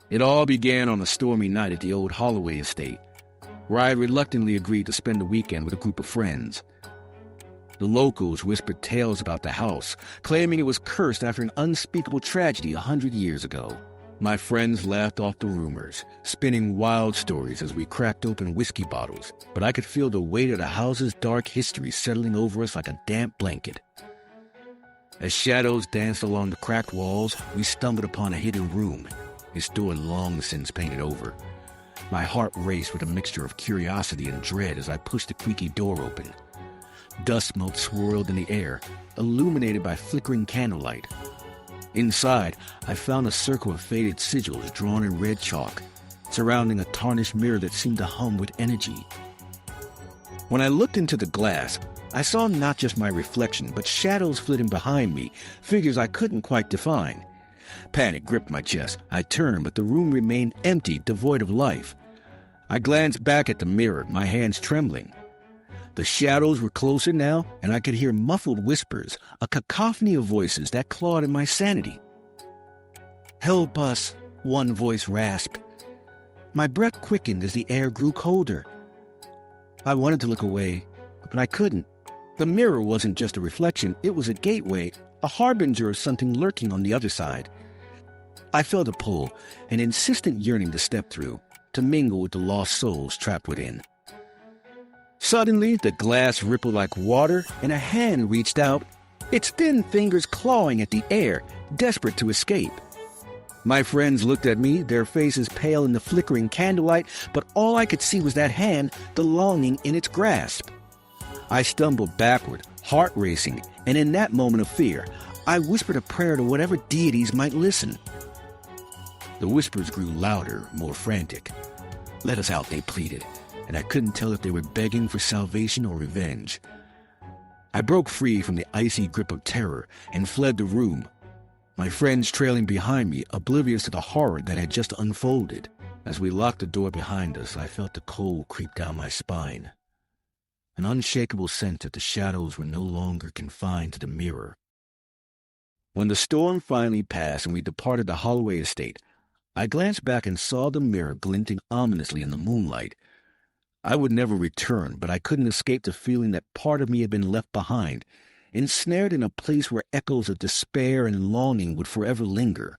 It all began on a stormy night at the old Holloway estate, where I reluctantly agreed to spend the weekend with a group of friends. The locals whispered tales about the house, claiming it was cursed after an unspeakable tragedy 100 years ago. My friends laughed off the rumors, spinning wild stories as we cracked open whiskey bottles, but I could feel the weight of the house's dark history settling over us like a damp blanket. As shadows danced along the cracked walls, we stumbled upon a hidden room, its door long since painted over. My heart raced with a mixture of curiosity and dread as I pushed the creaky door open. Dust mote swirled in the air, illuminated by flickering candlelight. Inside, I found a circle of faded sigils drawn in red chalk, surrounding a tarnished mirror that seemed to hum with energy. When I looked into the glass, I saw not just my reflection, but shadows flitting behind me, figures I couldn't quite define. Panic gripped my chest. I turned, but the room remained empty, devoid of life. I glanced back at the mirror, my hands trembling. The shadows were closer now, and I could hear muffled whispers, a cacophony of voices that clawed at my sanity. "Help us," one voice rasped. My breath quickened as the air grew colder. I wanted to look away, but I couldn't. The mirror wasn't just a reflection, it was a gateway, a harbinger of something lurking on the other side. I felt a pull, an insistent yearning to step through, to mingle with the lost souls trapped within. Suddenly, the glass rippled like water, and a hand reached out, its thin fingers clawing at the air, desperate to escape. My friends looked at me, their faces pale in the flickering candlelight, but all I could see was that hand, the longing in its grasp. I stumbled backward, heart racing, and in that moment of fear, I whispered a prayer to whatever deities might listen. The whispers grew louder, more frantic. "Let us out," they pleaded, and I couldn't tell if they were begging for salvation or revenge. I broke free from the icy grip of terror and fled the room, my friends trailing behind me, oblivious to the horror that had just unfolded. As we locked the door behind us, I felt the cold creep down my spine, an unshakable sense that the shadows were no longer confined to the mirror. When the storm finally passed and we departed the Holloway estate, I glanced back and saw the mirror glinting ominously in the moonlight. I would never return, but I couldn't escape the feeling that part of me had been left behind, ensnared in a place where echoes of despair and longing would forever linger.